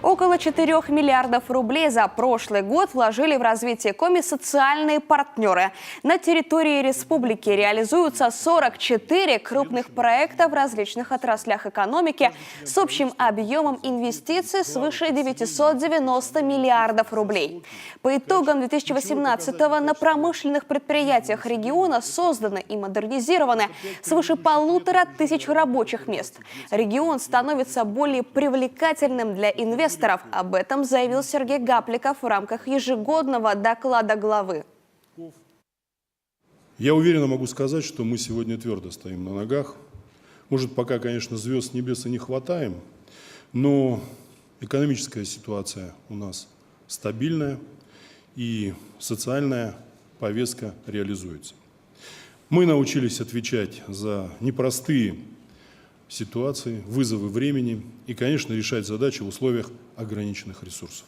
Около 4 миллиардов рублей за прошлый год вложили в развитие Коми социальные партнеры. На территории республики реализуются 44 крупных проекта в различных отраслях экономики с общим объемом инвестиций свыше 990 миллиардов рублей. По итогам 2018-го на промышленных предприятиях региона созданы и модернизированы свыше 1500 рабочих мест. Регион становится более привлекательным для инвесторов. Об этом заявил Сергей Гапликов в рамках ежегодного доклада главы. Я уверенно могу сказать, что мы сегодня твердо стоим на ногах. Может, пока, конечно, звезд с небес и не хватаем, но экономическая ситуация у нас стабильная и социальная повестка реализуется. Мы научились отвечать за непростые ситуации, вызовы времени и, конечно, решать задачи в условиях ограниченных ресурсов.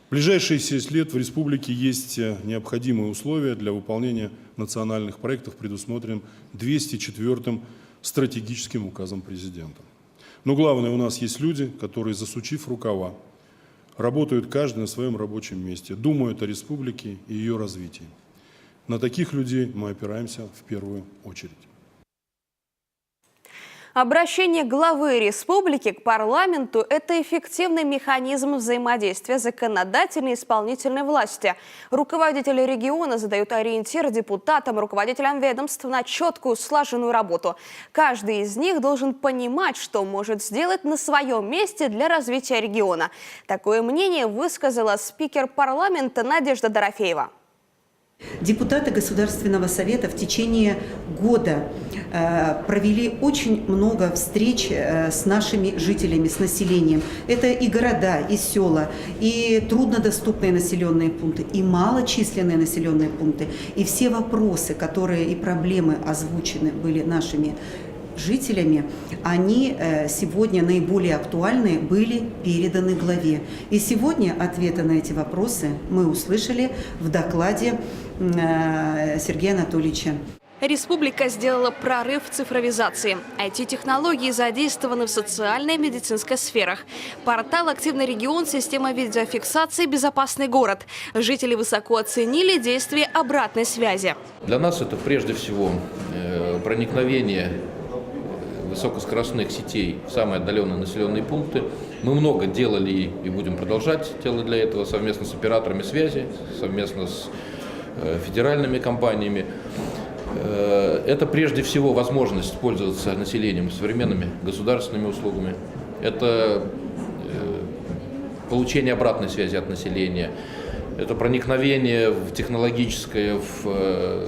В ближайшие 6 лет в республике есть необходимые условия для выполнения национальных проектов, предусмотренным 204-м стратегическим указом президента. Но главное, у нас есть люди, которые, засучив рукава, работают каждый на своем рабочем месте, думают о республике и ее развитии. На таких людей мы опираемся в первую очередь. Обращение главы республики к парламенту – это эффективный механизм взаимодействия законодательной и исполнительной власти. Руководители региона задают ориентир депутатам, руководителям ведомств на четкую, слаженную работу. Каждый из них должен понимать, что может сделать на своем месте для развития региона. Такое мнение высказала спикер парламента Надежда Дорофеева. Депутаты Государственного совета в течение года провели очень много встреч с нашими жителями, с населением. Это и города, и села, и труднодоступные населенные пункты, и малочисленные населенные пункты. И все вопросы, которые и проблемы озвучены были нашими жителями, они сегодня наиболее актуальные были переданы главе. И сегодня ответы на эти вопросы мы услышали в докладе Сергея Анатольевича. Республика сделала прорыв в цифровизации. IT-технологии задействованы в социальной и медицинской сферах. Портал «Активный регион», система видеофиксации «Безопасный город». Жители высоко оценили действие обратной связи. Для нас это прежде всего проникновение высокоскоростных сетей в самые отдаленные населенные пункты. Мы много делали и будем продолжать делать для этого совместно с операторами связи, совместно с федеральными компаниями. Это прежде всего возможность пользоваться населением современными государственными услугами. Это получение обратной связи от населения. Это проникновение в технологическое, в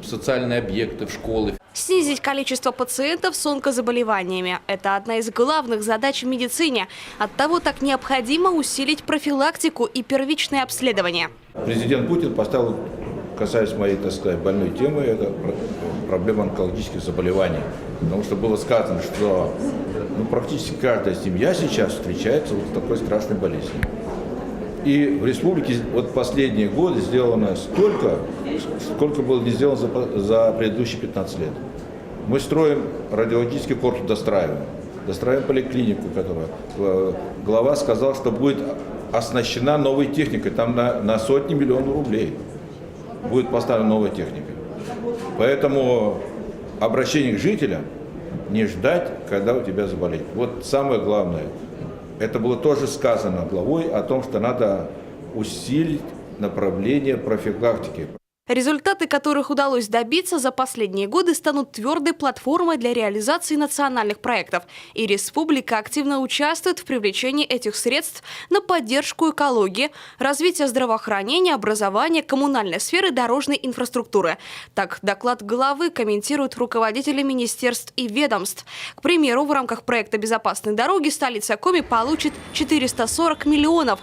социальные объекты, в школы. Снизить количество пациентов с онкозаболеваниями – это одна из главных задач в медицине. Оттого так необходимо усилить профилактику и первичное обследование. Президент Путин поставил, касаясь моей, так сказать, больной темы, это проблема онкологических заболеваний. Потому что было сказано, что практически каждая семья сейчас встречается вот с такой страшной болезнью. И в республике вот последние годы сделано столько, сколько было не сделано за предыдущие 15 лет. Мы строим радиологический корпус, достраиваем поликлинику, которая глава сказал, что будет оснащена новой техникой, там на сотни миллионов рублей будет поставлена новая техника. Поэтому обращение к жителям не ждать, когда у тебя заболеет. Вот самое главное. Это было тоже сказано главой о том, что надо усилить направление профилактики. Результаты, которых удалось добиться за последние годы, станут твердой платформой для реализации национальных проектов. И республика активно участвует в привлечении этих средств на поддержку экологии, развитие здравоохранения, образования, коммунальной сферы, дорожной инфраструктуры. Так, доклад главы комментируют руководители министерств и ведомств. К примеру, в рамках проекта «Безопасные дороги» столица Коми получит 440 миллионов.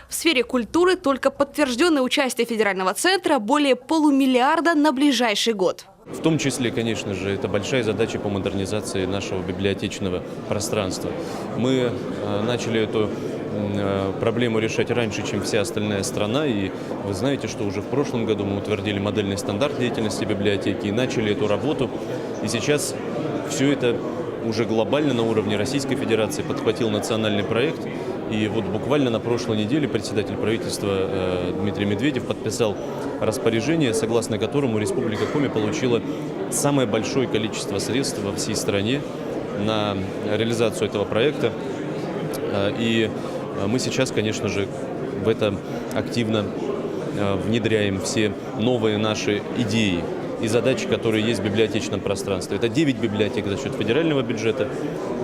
В сфере культуры только подтвержденное участие федерального центра более полумиллиарда на ближайший год. В том числе, конечно же, это большая задача по модернизации нашего библиотечного пространства. Мы начали эту проблему решать раньше, чем вся остальная страна. И вы знаете, что уже в прошлом году мы утвердили модельный стандарт деятельности библиотеки и начали эту работу. И сейчас все это уже глобально на уровне Российской Федерации подхватил национальный проект. И вот буквально на прошлой неделе председатель правительства Дмитрий Медведев подписал распоряжение, согласно которому Республика Коми получила самое большое количество средств во всей стране на реализацию этого проекта. И мы сейчас, конечно же, в это активно внедряем все новые наши идеи и задачи, которые есть в библиотечном пространстве. Это 9 библиотек за счет федерального бюджета,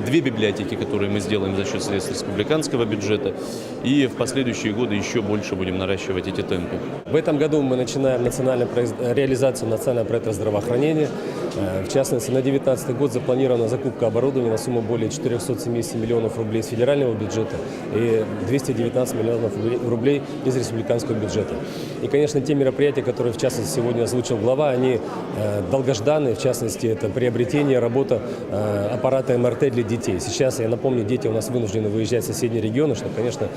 2 библиотеки, которые мы сделаем за счет средств республиканского бюджета, и в последующие годы еще больше будем наращивать эти темпы. В этом году мы начинаем реализацию национального проекта здравоохранения. В частности, на 2019 год запланирована закупка оборудования на сумму более 470 миллионов рублей из федерального бюджета и 219 миллионов рублей из республиканского бюджета. И, конечно, те мероприятия, которые, в частности, сегодня озвучил глава, они долгожданные. В частности, это приобретение, работа аппарата МРТ для детей. Сейчас, я напомню, дети у нас вынуждены выезжать в соседние регионы, что, конечно,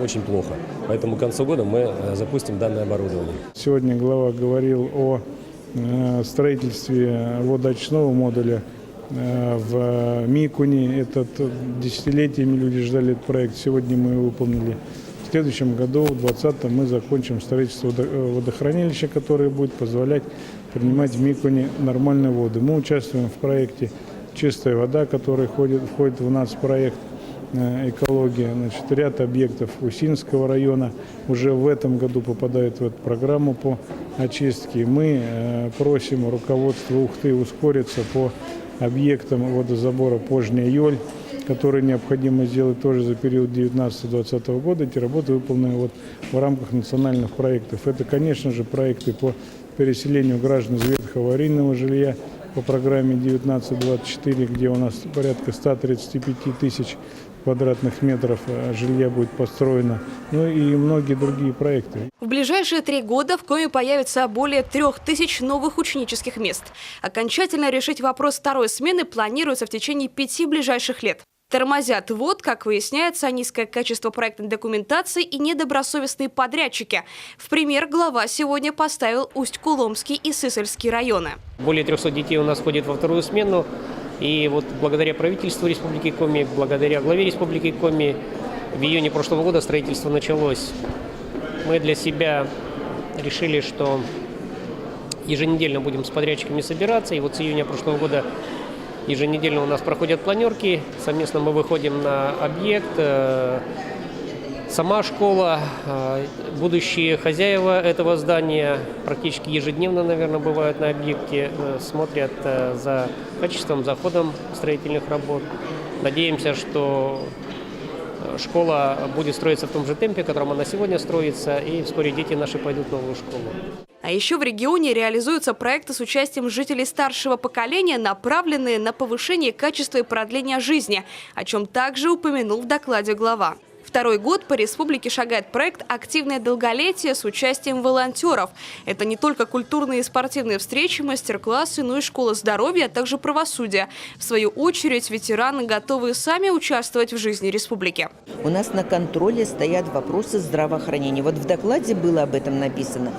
очень плохо. Поэтому к концу года мы запустим данное оборудование. Сегодня глава говорил о строительстве водоочистного модуля в Микуне. Этот десятилетиями люди ждали этот проект. Сегодня мы его выполнили. В следующем году, в 2020, мы закончим строительство водохранилища, которое будет позволять принимать в Микуне нормальную воду. Мы участвуем в проекте «Чистая вода», который входит в нацпроект «Экология». Значит, ряд объектов Усинского района уже в этом году попадают в эту программу по очистке. Мы просим руководство Ухты ускориться по объектам водозабора Пожняя Йоль, которые необходимо сделать тоже за период 2019-2020 года. Эти работы выполнены в рамках национальных проектов. Это, конечно же, проекты по переселению граждан из ветхого аварийного жилья по программе 1924, где у нас порядка 135 тысяч квадратных метров жилья будет построено, ну и многие другие проекты. В ближайшие 3 года в Коми появится более 3000 новых ученических мест. Окончательно решить вопрос второй смены планируется в течение 5 ближайших лет. Тормозят как выясняется, низкое качество проектной документации и недобросовестные подрядчики. В пример глава сегодня поставил Усть-Куломский и Сысольский районы. Более 300 детей у нас ходит во вторую смену. И вот благодаря правительству Республики Коми, благодаря главе Республики Коми в июне прошлого года строительство началось. Мы для себя решили, что еженедельно будем с подрядчиками собираться. И вот с июня прошлого года еженедельно у нас проходят планерки. Совместно мы выходим на объект. Сама школа, будущие хозяева этого здания практически ежедневно, наверное, бывают на объекте, смотрят за качеством, за ходом строительных работ. Надеемся, что школа будет строиться в том же темпе, в котором она сегодня строится, и вскоре дети наши пойдут в новую школу. А еще в регионе реализуются проекты с участием жителей старшего поколения, направленные на повышение качества и продления жизни, о чем также упомянул в докладе глава. Второй год по республике шагает проект «Активное долголетие» с участием волонтеров. Это не только культурные и спортивные встречи, мастер-классы, но и школа здоровья, а также правосудия. В свою очередь, ветераны готовы сами участвовать в жизни республики. У нас на контроле стоят вопросы здравоохранения. Вот в докладе было об этом написано,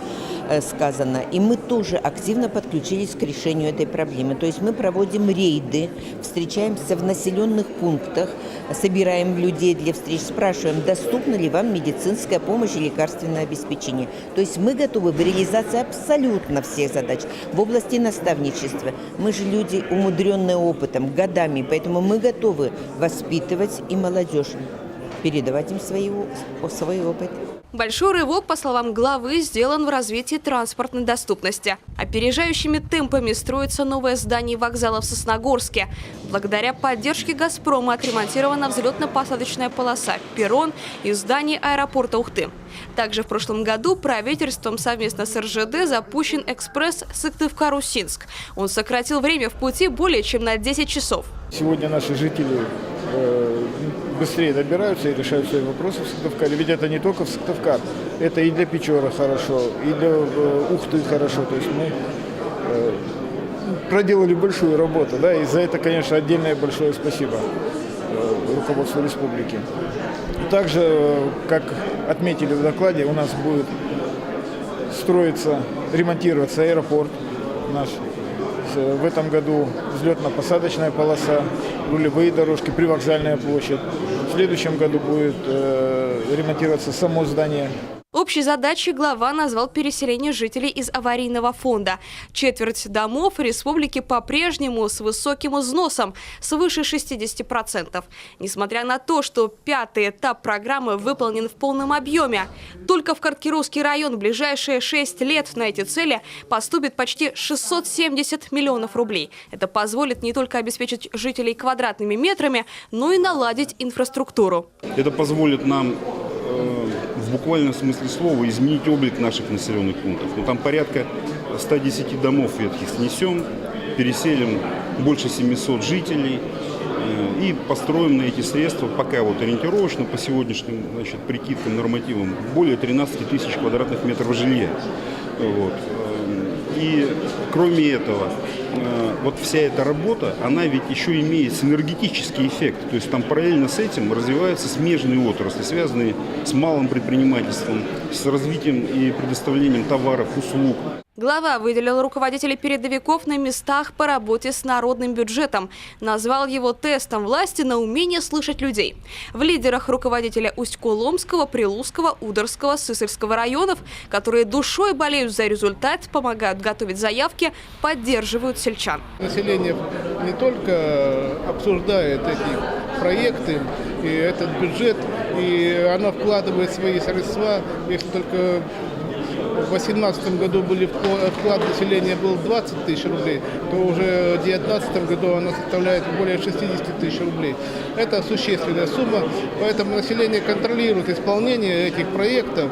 сказано, и мы тоже активно подключились к решению этой проблемы. То есть мы проводим рейды, встречаемся в населенных пунктах, собираем людей для встреч, спрашиваем, доступна ли вам медицинская помощь и лекарственное обеспечение. То есть мы готовы в реализации абсолютно всех задач. В области наставничества мы же люди, умудренные опытом, годами, поэтому мы готовы воспитывать и молодежь, передавать им свой опыт. Большой рывок, по словам главы, сделан в развитии транспортной доступности. Опережающими темпами строится новое здание вокзала в Сосногорске. Благодаря поддержке «Газпрома» отремонтирована взлетно-посадочная полоса, перрон и здание аэропорта Ухты. Также в прошлом году правительством совместно с РЖД запущен экспресс Сыктывкар-Усинск. Он сократил время в пути более чем на 10 часов. Сегодня наши жители быстрее добираются и решают свои вопросы в Сыктывкаре. Ведь это не только в Сыктывкар, это и для Печоры хорошо, и для Ухты хорошо. То есть мы проделали большую работу, да, и за это, конечно, отдельное большое спасибо руководству республики. Также, как отметили в докладе, у нас будет строиться, ремонтироваться аэропорт наш. В этом году взлетно-посадочная полоса, рулевые дорожки, привокзальная площадь. В следующем году будет ремонтироваться само здание. Общей задачей глава назвал переселение жителей из аварийного фонда. Четверть домов в республике по-прежнему с высоким износом, свыше 60%. Несмотря на то, что 5-й этап программы выполнен в полном объеме. Только в Карткирусский район в ближайшие 6 лет на эти цели поступит почти 670 миллионов рублей. Это позволит не только обеспечить жителей квадратными метрами, но и наладить инфраструктуру. Это позволит нам в буквальном смысле слова изменить облик наших населенных пунктов. Но там порядка 110 домов ветхих снесем, переселим больше 700 жителей и построим на эти средства, пока вот ориентировочно по сегодняшним, значит, прикидкам, нормативам, более 13 тысяч квадратных метров жилья. Вот. И кроме этого, вот вся эта работа, она ведь еще имеет синергетический эффект. То есть там параллельно с этим развиваются смежные отрасли, связанные с малым предпринимательством, с развитием и предоставлением товаров, услуг. Глава выделил руководителей передовиков на местах по работе с народным бюджетом. Назвал его тестом власти на умение слышать людей. В лидерах руководителя Усть-Коломского, Прилузского, Ударского, Сысольского районов, которые душой болеют за результат, помогают готовить заявки, поддерживают сельчан. Население не только обсуждает эти проекты и этот бюджет, и оно вкладывает свои средства, если только в 2018 году вклад населения был 20 тысяч рублей, то уже в 2019 году она составляет более 60 тысяч рублей. Это существенная сумма, поэтому население контролирует исполнение этих проектов.